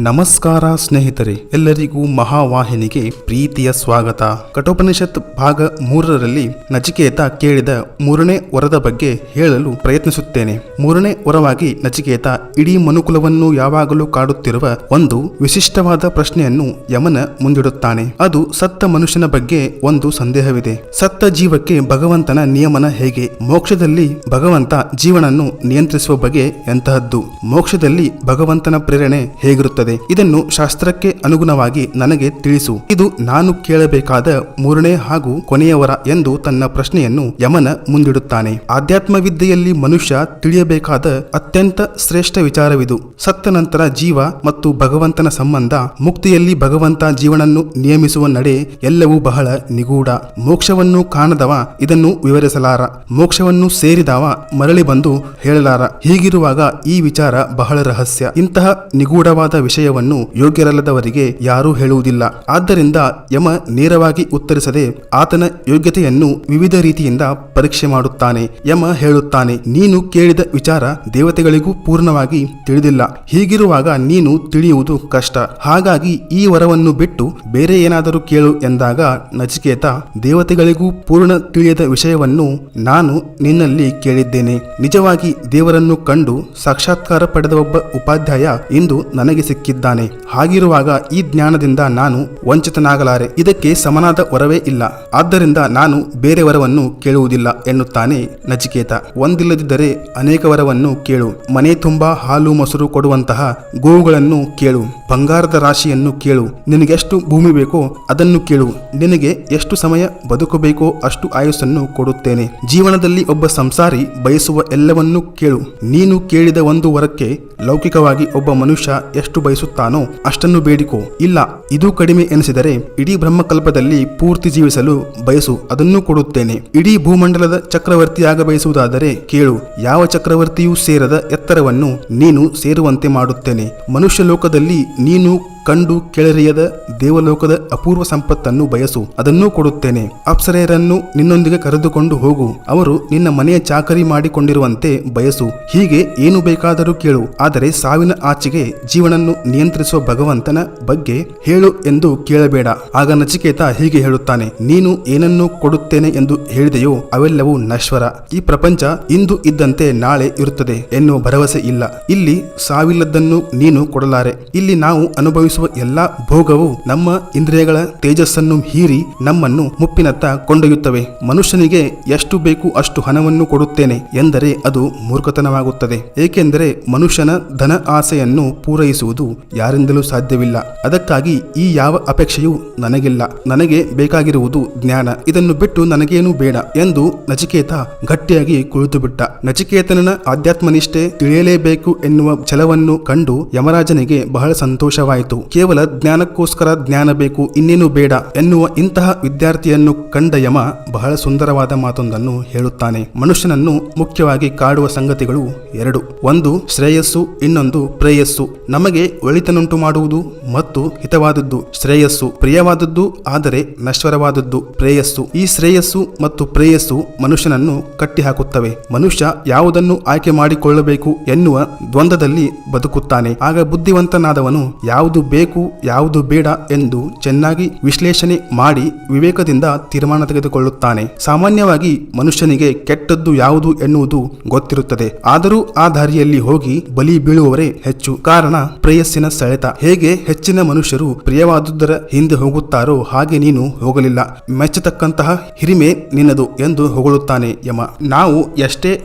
ನಮಸ್ಕಾರ ಸ್ನೇಹಿತರೆ, ಎಲ್ಲರಿಗೂ ಮಹಾವಾಹಿನಿಗೆ ಪ್ರೀತಿಯ ಸ್ವಾಗತ. ಕಠೋಪನಿಷತ್ ಭಾಗ 3ರಲ್ಲಿ ನಚಿಕೇತ ಕೇಳಿದ ಮೂರನೇ ವರದ ಬಗ್ಗೆ ಹೇಳಲು ಪ್ರಯತ್ನಿಸುತ್ತೇನೆ. ಮೂರನೇ ವರವಾಗಿ ನಚಿಕೇತ ಇಡೀ ಮನುಕುಲವನ್ನು ಯಾವಾಗಲೂ ಕಾಡುತ್ತಿರುವ ಒಂದು ವಿಶಿಷ್ಟವಾದ ಪ್ರಶ್ನೆಯನ್ನು ಯಮನ ಮುಂದಿಡುತ್ತಾನೆ. ಅದು ಸತ್ತ ಮನುಷ್ಯನ ಬಗ್ಗೆ ಒಂದು ಸಂದೇಹವಿದೆ. ಸತ್ತ ಜೀವಕ್ಕೆ ಭಗವಂತನ ನಿಯಮನ ಹೇಗೆ? ಮೋಕ್ಷದಲ್ಲಿ ಭಗವಂತ ಜೀವನನ್ನು ನಿಯಂತ್ರಿಸುವ ಬಗೆ ಎಂತಹದ್ದು? ಮೋಕ್ಷದಲ್ಲಿ ಭಗವಂತನ ಪ್ರೇರಣೆ ಹೇಗಿರುತ್ತದೆ? ಇದನ್ನು ಶಾಸ್ತ್ರಕ್ಕೆ ಅನುಗುಣವಾಗಿ ನನಗೆ ತಿಳಿಸು. ಇದು ನಾನು ಕೇಳಬೇಕಾದ ಮೂರನೇ ಹಾಗೂ ಕೊನೆಯ ವರ ಎಂದು ತನ್ನ ಪ್ರಶ್ನೆಯನ್ನು ಯಮನ ಮುಂದಿಡುತ್ತಾನೆ. ಆಧ್ಯಾತ್ಮ ವಿದ್ಯೆಯಲ್ಲಿ ಮನುಷ್ಯ ತಿಳಿಯಬೇಕಾದ ಅತ್ಯಂತ ಶ್ರೇಷ್ಠ ವಿಚಾರವಿದು. ಸತ್ತ ನಂತರ ಜೀವ ಮತ್ತು ಭಗವಂತನ ಸಂಬಂಧ, ಮುಕ್ತಿಯಲ್ಲಿ ಭಗವಂತ ಜೀವನನ್ನು ನಿಯಮಿಸುವ ನಡೆ ಎಲ್ಲವೂ ಬಹಳ ನಿಗೂಢ. ಮೋಕ್ಷವನ್ನು ಕಾಣದವ ಇದನ್ನು ವಿವರಿಸಲಾರ, ಮೋಕ್ಷವನ್ನು ಸೇರಿದವ ಮರಳಿ ಬಂದು ಹೇಳಲಾರ. ಹೀಗಿರುವಾಗ ಈ ವಿಚಾರ ಬಹಳ ರಹಸ್ಯ. ಇಂತಹ ನಿಗೂಢವಾದ ವಿಷಯವನ್ನು ಯೋಗ್ಯರಲ್ಲದವರಿಗೆ ಯಾರೂ ಹೇಳುವುದಿಲ್ಲ. ಆದ್ದರಿಂದ ಯಮ ನೇರವಾಗಿ ಉತ್ತರಿಸದೆ ಆತನ ಯೋಗ್ಯತೆಯನ್ನು ವಿವಿಧ ರೀತಿಯಿಂದ ಪರೀಕ್ಷೆ ಮಾಡುತ್ತಾನೆ. ಯಮ ಹೇಳುತ್ತಾನೆ, ನೀನು ಕೇಳಿದ ವಿಚಾರ ದೇವತೆಗಳಿಗೂ ಪೂರ್ಣವಾಗಿ ತಿಳಿದಿಲ್ಲ. ಹೀಗಿರುವಾಗ ನೀನು ತಿಳಿಯುವುದು ಕಷ್ಟ. ಹಾಗಾಗಿ ಈ ವರವನ್ನು ಬಿಟ್ಟು ಬೇರೆ ಏನಾದರೂ ಕೇಳು ಎಂದಾಗ ನಚಿಕೇತ, ದೇವತೆಗಳಿಗೂ ಪೂರ್ಣ ತಿಳಿಯದ ವಿಷಯವನ್ನು ನಾನು ನಿನ್ನಲ್ಲಿ ಕೇಳಿದ್ದೇನೆ. ನಿಜವಾಗಿ ದೇವರನ್ನು ಕಂಡು ಸಾಕ್ಷಾತ್ಕಾರ ಪಡೆದ ಒಬ್ಬ ಉಪಾಧ್ಯಾಯ ಇಂದು ನನಗೆ ಸಿಕ್ಕಿದ್ದಾನೆ. ಹಾಗಿರುವಾಗ ಈ ಜ್ಞಾನದಿಂದ ನಾನು ವಂಚಿತನಾಗಲಾರೆ. ಇದಕ್ಕೆ ಸಮನಾದ ವರವೇ ಇಲ್ಲ. ಆದ್ದರಿಂದ ನಾನು ಬೇರೆ ವರವನ್ನು ಕೇಳುವುದಿಲ್ಲ ಎನ್ನುತ್ತಾನೆ ನಚಿಕೇತ. ಒಂದಿಲ್ಲದಿದ್ದರೆ ಅನೇಕ ವರವನ್ನು ಕೇಳು. ಮನೆ ತುಂಬಾ ಹಾಲು ಮೊಸರು ಕೊಡುವಂತಹ ಗೋವುಗಳನ್ನು ಕೇಳು. ಬಂಗಾರದ ರಾಶಿಯನ್ನು ಕೇಳು. ನಿನಗೆಷ್ಟು ಭೂಮಿ ಬೇಕೋ ಅದನ್ನು ಕೇಳು. ನಿನಗೆ ಎಷ್ಟು ಸಮಯ ಬದುಕಬೇಕೋ ಅಷ್ಟು ಆಯುಸ್ಸನ್ನು ಕೊಡುತ್ತೇನೆ. ಜೀವನದಲ್ಲಿ ಒಬ್ಬ ಸಂಸಾರಿ ಬಯಸುವ ಎಲ್ಲವನ್ನೂ ಕೇಳು. ನೀನು ಕೇಳಿದ ಒಂದು ವರಕ್ಕೆ ಲೌಕಿಕವಾಗಿ ಒಬ್ಬ ಮನುಷ್ಯ ಎಷ್ಟು ಬಯಸುತ್ತಾನೋ ಅಷ್ಟನ್ನು ಬೇಡಿಕೋ. ಇಲ್ಲ, ಇದು ಕಡಿಮೆ ಎನಿಸಿದರೆ ಇಡೀ ಬ್ರಹ್ಮಕಲ್ಪದಲ್ಲಿ ಪೂರ್ತಿ ಜೀವಿಸಲು ಬಯಸು, ಅದನ್ನು ಕೊಡುತ್ತೇನೆ. ಇಡೀ ಭೂಮಂಡಲದ ಚಕ್ರವರ್ತಿಯಾಗ ಬಯಸುವುದಾದರೆ ಕೇಳು. ಯಾವ ಚಕ್ರವರ್ತಿಯೂ ಸೇರದ ಎತ್ತರವನ್ನು ನೀನು ಸೇರುವಂತೆ ಮಾಡುತ್ತೇನೆ. ಮನುಷ್ಯ ಲೋಕದಲ್ಲಿ ನೀನು ಕಂಡು ಕೆಳರಿಯದ ದೇವಲೋಕದ ಅಪೂರ್ವ ಸಂಪತ್ತನ್ನು ಬಯಸು, ಅದನ್ನೂ ಕೊಡುತ್ತೇನೆ. ಅಪ್ಸರೆಯರನ್ನು ನಿನ್ನೊಂದಿಗೆ ಕರೆದುಕೊಂಡು ಹೋಗು. ಅವರು ನಿನ್ನ ಮನೆಯ ಚಾಕರಿ ಮಾಡಿಕೊಂಡಿರುವಂತೆ ಬಯಸು. ಹೀಗೆ ಏನು ಬೇಕಾದರೂ ಕೇಳು. ಆದರೆ ಸಾವಿನ ಆಚೆಗೆ ಜೀವನನ್ನು ನಿಯಂತ್ರಿಸುವ ಭಗವಂತನ ಬಗ್ಗೆ ಹೇಳು ಎಂದು ಕೇಳಬೇಡ. ಆಗ ನಚಿಕೇತ ಹೀಗೆ ಹೇಳುತ್ತಾನೆ, ನೀನು ಏನನ್ನು ಕೊಡುತ್ತೇನೆ ಎಂದು ಹೇಳಿದೆಯೋ ಅವೆಲ್ಲವೂ ನಶ್ವರ. ಈ ಪ್ರಪಂಚ ಇಂದು ಇದ್ದಂತೆ ನಾಳೆ ಇರುತ್ತದೆ ಎನ್ನುವ ಭರವಸೆ ಇಲ್ಲ. ಇಲ್ಲಿ ಸಾವಿಲ್ಲದನ್ನು ನೀನು ಕೊಡಲಾರೆ. ಇಲ್ಲಿ ನಾವು ಅನುಭವಿಸುವ ಎಲ್ಲಾ ಭೋಗವು ನಮ್ಮ ಇಂದ್ರಿಯಗಳ ತೇಜಸ್ಸನ್ನು ಹೀರಿ ನಮ್ಮನ್ನು ಮುಪ್ಪಿನತ್ತ ಕೊಂಡೊಯ್ಯುತ್ತವೆ. ಮನುಷ್ಯನಿಗೆ ಎಷ್ಟು ಬೇಕು ಅಷ್ಟು ಹಣವನ್ನು ಕೊಡುತ್ತೇನೆ ಎಂದರೆ ಅದು ಮೂರ್ಖತನವಾಗುತ್ತದೆ. ಏಕೆಂದರೆ ಮನುಷ್ಯನ ಧನ ಆಸೆಯನ್ನು ಪೂರೈಸುವುದು ಯಾರಿಂದಲೂ ಸಾಧ್ಯವಿಲ್ಲ. ಅದಕ್ಕಾಗಿ ಈ ಯಾವ ಅಪೇಕ್ಷೆಯೂ ನನಗಿಲ್ಲ. ನನಗೆ ಬೇಕಾಗಿರುವುದು ಜ್ಞಾನ. ಇದನ್ನು ಬಿಟ್ಟು ನನಗೇನು ಬೇಡ ಎಂದು ನಚಿಕೇತ ಗಟ್ಟಿಯಾಗಿ ಕುಳಿತು ಬಿಟ್ಟ. ನಚಿಕೇತನ ಆಧ್ಯಾತ್ಮನಿಷ್ಠೆ ತಿಳಿಯಲೇಬೇಕು ಎನ್ನುವ ಛಲವನ್ನು ಕಂಡು ಯಮರಾಜನಿಗೆ ಬಹಳ ಸಂತೋಷವಾಯಿತು. ಕೇವಲ ಜ್ಞಾನಕ್ಕೋಸ್ಕರ ಜ್ಞಾನ ಬೇಕು, ಇನ್ನೇನು ಬೇಡ ಎನ್ನುವ ಇಂತಹ ವಿದ್ಯಾರ್ಥಿಯನ್ನು ಕಂಡ ಯಮ ಬಹಳ ಸುಂದರವಾದ ಮಾತೊಂದನ್ನು ಹೇಳುತ್ತಾನೆ. ಮನುಷ್ಯನನ್ನು ಮುಖ್ಯವಾಗಿ ಕಾಡುವ ಸಂಗತಿಗಳು ಎರಡು. ಒಂದು ಶ್ರೇಯಸ್ಸು, ಇನ್ನೊಂದು ಪ್ರೇಯಸ್ಸು. ನಮಗೆ ಒಳಿತನುಂಟು ಮಾಡುವುದು ಮತ್ತು ಹಿತವಾದದ್ದು ಶ್ರೇಯಸ್ಸು, ಪ್ರಿಯವಾದದ್ದು ಆದರೆ ನಶ್ವರವಾದದ್ದು ಪ್ರೇಯಸ್ಸು. ಈ ಶ್ರೇಯಸ್ಸು ಮತ್ತು ಪ್ರೇಯಸ್ಸು ಮನುಷ್ಯನನ್ನು ಕಟ್ಟಿಹಾಕುತ್ತವೆ. ಮನುಷ್ಯ ಯಾವುದನ್ನು ಆಯ್ಕೆ ಮಾಡಿಕೊಳ್ಳಬೇಕು ಎನ್ನುವ ದ್ವಂದ್ವದಲ್ಲಿ ಬದುಕುತ್ತಾನೆ. ಆಗ ಬುದ್ಧಿವಂತನಾದವನು ಯಾವುದು ಬೇಕು ಯಾವುದು ಬೇಡ ಎಂದು ಚೆನ್ನಾಗಿ ವಿಶ್ಲೇಷಣೆ ಮಾಡಿ ವಿವೇಕದಿಂದ ತೀರ್ಮಾನ ತೆಗೆದುಕೊಳ್ಳುತ್ತಾನೆ. ಸಾಮಾನ್ಯವಾಗಿ ಮನುಷ್ಯನಿಗೆ ಕೆಟ್ಟದ್ದು ಯಾವುದು ಎನ್ನುವುದು ಗೊತ್ತಿರುತ್ತದೆ. ಆದರೂ ಆ ದಾರಿಯಲ್ಲಿ ಹೋಗಿ ಬಲಿ ಬೀಳುವವರೇ ಹೆಚ್ಚು. ಕಾರಣ ಪ್ರೇಯಸ್ಸಿನ ಸೆಳೆತ. ಹೇಗೆ ಹೆಚ್ಚಿನ ಮನುಷ್ಯರು ಪ್ರಿಯವಾದುದರ ಹಿಂದೆ ಹೋಗುತ್ತಾರೋ ಹಾಗೆ ನೀನು ಹೋಗಲಿಲ್ಲ. ಮೆಚ್ಚತಕ್ಕಂತಹ ಹಿರಿಮೆ ನಿನ್ನದು ಎಂದು ಹೊಗಳುತ್ತಾನೆ ಯಮ. ನಾವು ಎಷ್ಟೇ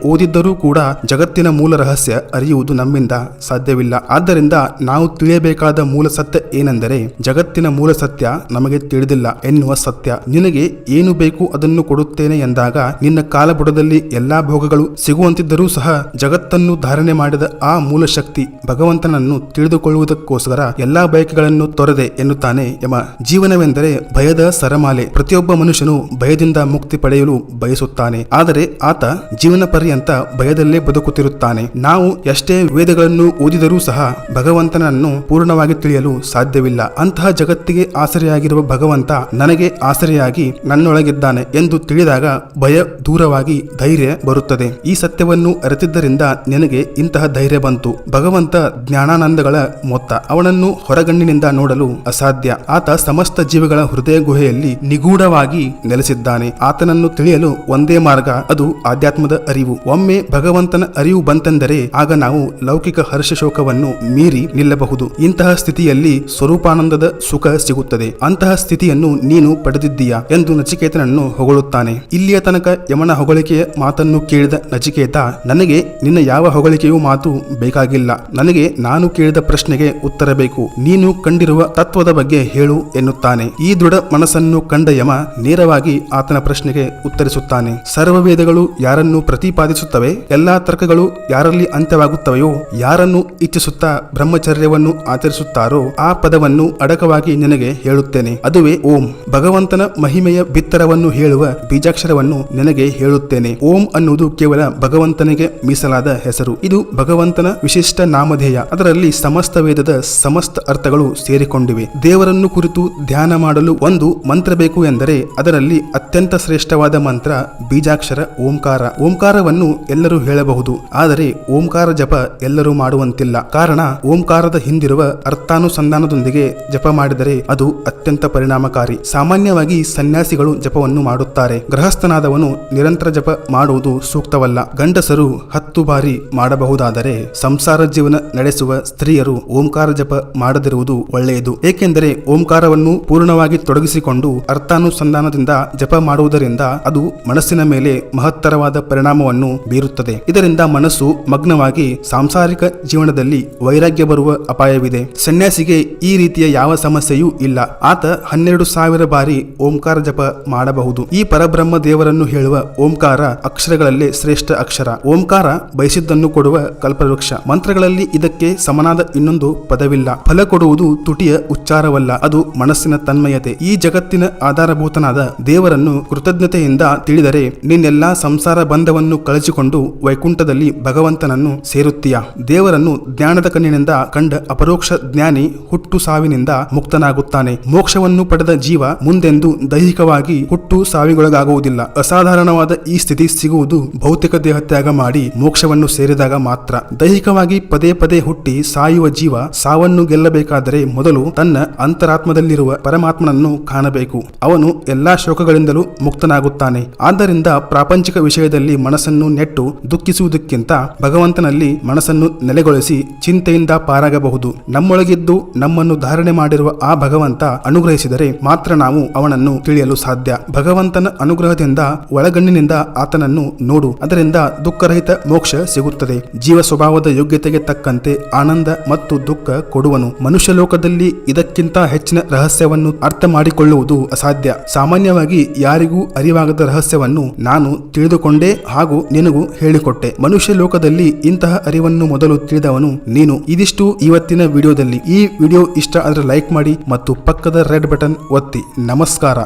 ಓದಿದ್ದರೂ ಕೂಡ ಜಗತ್ತಿನ ಮೂಲ ರಹಸ್ಯ ಅರಿಯುವುದು ನಮ್ಮಿಂದ ಸಾಧ್ಯವಿಲ್ಲ. ಆದ್ದರಿಂದ ನಾವು ತಿಳಿಯಬೇಕಾದ ಮೂಲ ಸತ್ಯ ಏನೆಂದರೆ ಜಗತ್ತಿನ ಮೂಲ ಸತ್ಯ ನಮಗೆ ತಿಳಿದಿಲ್ಲ ಎನ್ನುವ ಸತ್ಯ. ನಿನಗೆ ಏನು ಬೇಕು ಅದನ್ನು ಕೊಡುತ್ತೇನೆ ಎಂದಾಗ ನಿನ್ನ ಕಾಲಬುಡದಲ್ಲಿ ಎಲ್ಲಾ ಭೋಗಗಳು ಸಿಗುವಂತಿದ್ದರೂ ಸಹ ಜಗತ್ತನ್ನು ಧಾರಣೆ ಮಾಡಿದ ಆ ಮೂಲ ಶಕ್ತಿ ಭಗವಂತನನ್ನು ತಿಳಿದುಕೊಳ್ಳುವುದಕ್ಕೋಸ್ಕರ ಎಲ್ಲಾ ಬಯಕೆಗಳನ್ನು ತೊರೆದೆ ಎನ್ನುತ್ತಾನೆ ಯಮ. ಜೀವನವೆಂದರೆ ಭಯದ ಸರಮಾಲೆ. ಪ್ರತಿಯೊಬ್ಬ ಮನುಷ್ಯನು ಭಯದಿಂದ ಮುಕ್ತಿ ಪಡೆಯಲು ಬಯಸುತ್ತಾನೆ. ಆದರೆ ಆತ ಜೀವನ ಪರ್ಯಂತ ಭಯದಲ್ಲೇ ಬದುಕುತ್ತಿರುತ್ತಾನೆ. ನಾವು ಎಷ್ಟೇ ವೇದಗಳನ್ನು ಓದಿದರೂ ಸಹ ಭಗವಂತನನ್ನು ಪೂರ್ಣವಾಗಿ ತಿಳಿಯಲು ತಿಳಿಯಲು ಸಾಧ್ಯವಿಲ್ಲ. ಅಂತಹ ಜಗತ್ತಿಗೆ ಆಸರೆಯಾಗಿರುವ ಭಗವಂತ ನನಗೆ ಆಸರೆಯಾಗಿ ನನ್ನೊಳಗಿದ್ದಾನೆ ಎಂದು ತಿಳಿದಾಗ ಭಯ ದೂರವಾಗಿ ಧೈರ್ಯ ಬರುತ್ತದೆ. ಈ ಸತ್ಯವನ್ನು ಅರಿತಿದ್ದರಿಂದ ನಿನಗೆ ಇಂತಹ ಧೈರ್ಯ ಬಂತು. ಭಗವಂತ ಜ್ಞಾನಾನಂದಗಳ ಮೊತ್ತ. ಅವನನ್ನು ಹೊರಗಣ್ಣಿನಿಂದ ನೋಡಲು ಅಸಾಧ್ಯ. ಆತ ಸಮಸ್ತ ಜೀವಿಗಳ ಹೃದಯ ಗುಹೆಯಲ್ಲಿ ನಿಗೂಢವಾಗಿ ನೆಲೆಸಿದ್ದಾನೆ. ಆತನನ್ನು ತಿಳಿಯಲು ಒಂದೇ ಮಾರ್ಗ, ಅದು ಆಧ್ಯಾತ್ಮದ ಅರಿವು. ಒಮ್ಮೆ ಭಗವಂತನ ಅರಿವು ಬಂತೆಂದರೆ ಆಗ ನಾವು ಲೌಕಿಕ ಹರ್ಷ ಶೋಕವನ್ನು ಮೀರಿ ನಿಲ್ಲಬಹುದು. ಇಂತಹ ಸ್ಥಿತಿಯಲ್ಲಿ ಸ್ವರೂಪಾನಂದದ ಸುಖ ಸಿಗುತ್ತದೆ. ಅಂತಹ ಸ್ಥಿತಿಯನ್ನು ನೀನು ಪಡೆದಿದ್ದೀಯಾ ಎಂದು ನಚಿಕೇತನನ್ನು ಹೊಗಳುತ್ತಾನೆ. ಇಲ್ಲಿಯ ತನಕ ಯಮನ ಹೊಗಳಿಕೆಯ ಮಾತನ್ನು ಕೇಳಿದ ನಚಿಕೇತ, ನನಗೆ ನಿನ್ನ ಯಾವ ಹೊಗಳಿಕೆಯೂ ಮಾತು ಬೇಕಾಗಿಲ್ಲ. ನನಗೆ ನಾನು ಕೇಳಿದ ಪ್ರಶ್ನೆಗೆ ಉತ್ತರ ಬೇಕು. ನೀನು ಕಂಡಿರುವ ತತ್ವದ ಬಗ್ಗೆ ಹೇಳು ಎನ್ನುತ್ತಾನೆ. ಈ ದೃಢ ಮನಸ್ಸನ್ನು ಕಂಡ ಯಮ ನೇರವಾಗಿ ಆತನ ಪ್ರಶ್ನೆಗೆ ಉತ್ತರಿಸುತ್ತಾನೆ. ಸರ್ವ ವೇದಗಳು ಯಾರನ್ನು ಪ್ರತಿಪಾದಿಸುತ್ತವೆ, ಎಲ್ಲಾ ತರ್ಕಗಳು ಯಾರಲ್ಲಿ ಅಂತ್ಯವಾಗುತ್ತವೆಯೋ, ಯಾರನ್ನು ಇಚ್ಛಿಸುತ್ತಾ ಬ್ರಹ್ಮಚರ್ಯವನ್ನು ಆಚರಿಸುತ್ತಾರೋ ಆ ಪದವನ್ನು ಅಡಕವಾಗಿ ನಿನಗೆ ಹೇಳುತ್ತೇನೆ. ಅದುವೇ ಓಂ. ಭಗವಂತನ ಮಹಿಮೆಯ ಬಿತ್ತರವನ್ನು ಹೇಳುವ ಬೀಜಾಕ್ಷರವನ್ನು ನಿನಗೆ ಹೇಳುತ್ತೇನೆ. ಓಂ ಅನ್ನುವುದು ಕೇವಲ ಭಗವಂತನಿಗೆ ಮೀಸಲಾದ ಹೆಸರು. ಇದು ಭಗವಂತನ ವಿಶಿಷ್ಟ ನಾಮಧೇಯ. ಅದರಲ್ಲಿ ಸಮಸ್ತ ವೇದದ ಸಮಸ್ತ ಅರ್ಥಗಳು ಸೇರಿಕೊಂಡಿವೆ. ದೇವರನ್ನು ಕುರಿತು ಧ್ಯಾನ ಮಾಡಲು ಒಂದು ಮಂತ್ರ ಬೇಕು ಎಂದರೆ ಅದರಲ್ಲಿ ಅತ್ಯಂತ ಶ್ರೇಷ್ಠವಾದ ಮಂತ್ರ ಬೀಜಾಕ್ಷರ ಓಂಕಾರ. ಓಂಕಾರವನ್ನು ಎಲ್ಲರೂ ಹೇಳಬಹುದು, ಆದರೆ ಓಂಕಾರ ಜಪ ಎಲ್ಲರೂ ಮಾಡುವಂತಿಲ್ಲ. ಕಾರಣ ಓಂಕಾರದ ಹಿಂದಿರುವ ಅರ್ಥಾನುಸಂಧಾನದೊಂದಿಗೆ ಜಪ ಮಾಡಿದರೆ ಅದು ಅತ್ಯಂತ ಪರಿಣಾಮಕಾರಿ. ಸಾಮಾನ್ಯವಾಗಿ ಸನ್ಯಾಸಿಗಳು ಜಪವನ್ನು ಮಾಡುತ್ತಾರೆ. ಗೃಹಸ್ಥನಾದವನು ನಿರಂತರ ಜಪ ಮಾಡುವುದು ಸೂಕ್ತವಲ್ಲ. ಗಂಡಸರು 10 ಬಾರಿ ಮಾಡಬಹುದಾದರೆ ಸಂಸಾರ ಜೀವನ ನಡೆಸುವ ಸ್ತ್ರೀಯರು ಓಂಕಾರ ಜಪ ಮಾಡದಿರುವುದು ಒಳ್ಳೆಯದು. ಏಕೆಂದರೆ ಓಂಕಾರವನ್ನು ಪೂರ್ಣವಾಗಿ ತೊಡಗಿಸಿಕೊಂಡು ಅರ್ಥಾನುಸಂಧಾನದಿಂದ ಜಪ ಮಾಡುವುದರಿಂದ ಅದು ಮನಸ್ಸಿನ ಮೇಲೆ ಮಹತ್ತರವಾದ ಪರಿಣಾಮವನ್ನು ಬೀರುತ್ತದೆ. ಇದರಿಂದ ಮನಸ್ಸು ಮಗ್ನವಾಗಿ ಸಾಂಸಾರಿಕ ಜೀವನದಲ್ಲಿ ವೈರಾಗ್ಯ ಬರುವ ಅಪಾಯವಿದೆ. ಸನ್ಯಾಸಿಗೆ ಈ ರೀತಿಯ ಯಾವ ಸಮಸ್ಯೆಯೂ ಇಲ್ಲ. ಆತ 12,000 ಬಾರಿ ಓಂಕಾರ ಜಪ ಮಾಡಬಹುದು. ಈ ಪರಬ್ರಹ್ಮ ದೇವರನ್ನು ಹೇಳುವ ಓಂಕಾರ ಅಕ್ಷರಗಳಲ್ಲೇ ಶ್ರೇಷ್ಠ ಅಕ್ಷರ. ಓಂಕಾರ ಬಯಸಿದ್ದನ್ನು ಕೊಡುವ ಕಲ್ಪವೃಕ್ಷ. ಮಂತ್ರಗಳಲ್ಲಿ ಇದಕ್ಕೆ ಸಮನಾದ ಇನ್ನೊಂದು ಪದವಿಲ್ಲ. ಫಲ ಕೊಡುವುದು ತುಟಿಯ ಉಚ್ಚಾರವಲ್ಲ, ಅದು ಮನಸ್ಸಿನ ತನ್ಮಯತೆ. ಈ ಜಗತ್ತಿನ ಆಧಾರಭೂತನಾದ ದೇವರನ್ನು ಕೃತಜ್ಞತೆಯಿಂದ ತಿಳಿದರೆ ನಿನ್ನೆಲ್ಲಾ ಸಂಸಾರ ಬಂಧವನ್ನು ಕಳಚಿಕೊಂಡು ವೈಕುಂಠದಲ್ಲಿ ಭಗವಂತನನ್ನು ಸೇರುತ್ತೀಯ. ದೇವರನ್ನು ಜ್ಞಾನದ ಕಣ್ಣಿನಿಂದ ಕಂಡ ಅಪರೋಕ್ಷ ಜ್ಞಾನಿ ಹುಟ್ಟು ಸಾವಿನಿಂದ ಮುಕ್ತನಾಗುತ್ತಾನೆ. ಮೋಕ್ಷವನ್ನು ಪಡೆದ ಜೀವ ಮುಂದೆಂದು ದೈಹಿಕವಾಗಿ ಹುಟ್ಟು ಸಾವಿಗೊಳಗಾಗುವುದಿಲ್ಲ. ಅಸಾಧಾರಣವಾದ ಈ ಸ್ಥಿತಿ ಸಿಗುವುದು ಭೌತಿಕ ದೇಹ ತ್ಯಾಗ ಮಾಡಿ ಮೋಕ್ಷವನ್ನು ಸೇರಿದಾಗ ಮಾತ್ರ. ದೈಹಿಕವಾಗಿ ಪದೇ ಪದೇ ಹುಟ್ಟಿ ಸಾಯುವ ಜೀವ ಸಾವನ್ನು ಗೆಲ್ಲಬೇಕಾದರೆ ಮೊದಲು ತನ್ನ ಅಂತರಾತ್ಮದಲ್ಲಿರುವ ಪರಮಾತ್ಮನನ್ನು ಕಾಣಬೇಕು. ಅವನು ಎಲ್ಲಾ ಶೋಕಗಳಿಂದಲೂ ಮುಕ್ತನಾಗುತ್ತಾನೆ. ಆದ್ದರಿಂದ ಪ್ರಾಪಂಚಿಕ ವಿಷಯದಲ್ಲಿ ಮನಸ್ಸನ್ನು ನೆಟ್ಟು ದುಃಖಿಸುವುದಕ್ಕಿಂತ ಭಗವಂತನಲ್ಲಿ ಮನಸ್ಸನ್ನು ನೆಲೆಗೊಳಿಸಿ ಚಿಂತೆಯಿಂದ ಪಾರಾಗಬಹುದು. ನಮ್ಮೊಳಗಿದ್ದು ನಮ್ಮನ್ನು ಧಾರಣೆ ಮಾಡಿರುವ ಆ ಭಗವಂತ ಅನುಗ್ರಹಿಸಿದರೆ ಮಾತ್ರ ನಾವು ಅವನನ್ನು ತಿಳಿಯಲು ಸಾಧ್ಯ. ಭಗವಂತನ ಅನುಗ್ರಹದಿಂದ ಒಳಗಣ್ಣಿನಿಂದ ಆತನನ್ನು ನೋಡು. ಅದರಿಂದ ದುಃಖರಹಿತ ಮೋಕ್ಷ ಸಿಗುತ್ತದೆ. ಜೀವ ಸ್ವಭಾವದ ಯೋಗ್ಯತೆಗೆ ತಕ್ಕಂತೆ ಆನಂದ ಮತ್ತು ದುಃಖ ಕೊಡುವನು. ಮನುಷ್ಯ ಲೋಕದಲ್ಲಿ ಇದಕ್ಕಿಂತ ಹೆಚ್ಚಿನ ರಹಸ್ಯವನ್ನು ಅರ್ಥ ಮಾಡಿಕೊಳ್ಳುವುದು ಅಸಾಧ್ಯ. ಸಾಮಾನ್ಯವಾಗಿ ಯಾರಿಗೂ ಅರಿವಾಗದ ರಹಸ್ಯವನ್ನು ನಾನು ತಿಳಿದುಕೊಂಡೆ ಹಾಗೂ ನಿನಗೂ ಹೇಳಿಕೊಟ್ಟೆ. ಮನುಷ್ಯ ಲೋಕದಲ್ಲಿ ಇಂತಹ ಅರಿವನ್ನು ಮೊದಲು ತಿಳಿದವನು ನೀನು. ಇದಿಷ್ಟು ಇವತ್ತಿನ ವಿಡಿಯೋದಲ್ಲಿ. ಈ ವಿಡಿಯೋ ಇಷ್ಟ ಆದರೆ ಲೈಕ್ ಮಾಡಿ ಮತ್ತು ಪಕ್ಕದ ರೆಡ್ ಬಟನ್ ಒತ್ತಿ. ನಮಸ್ಕಾರ.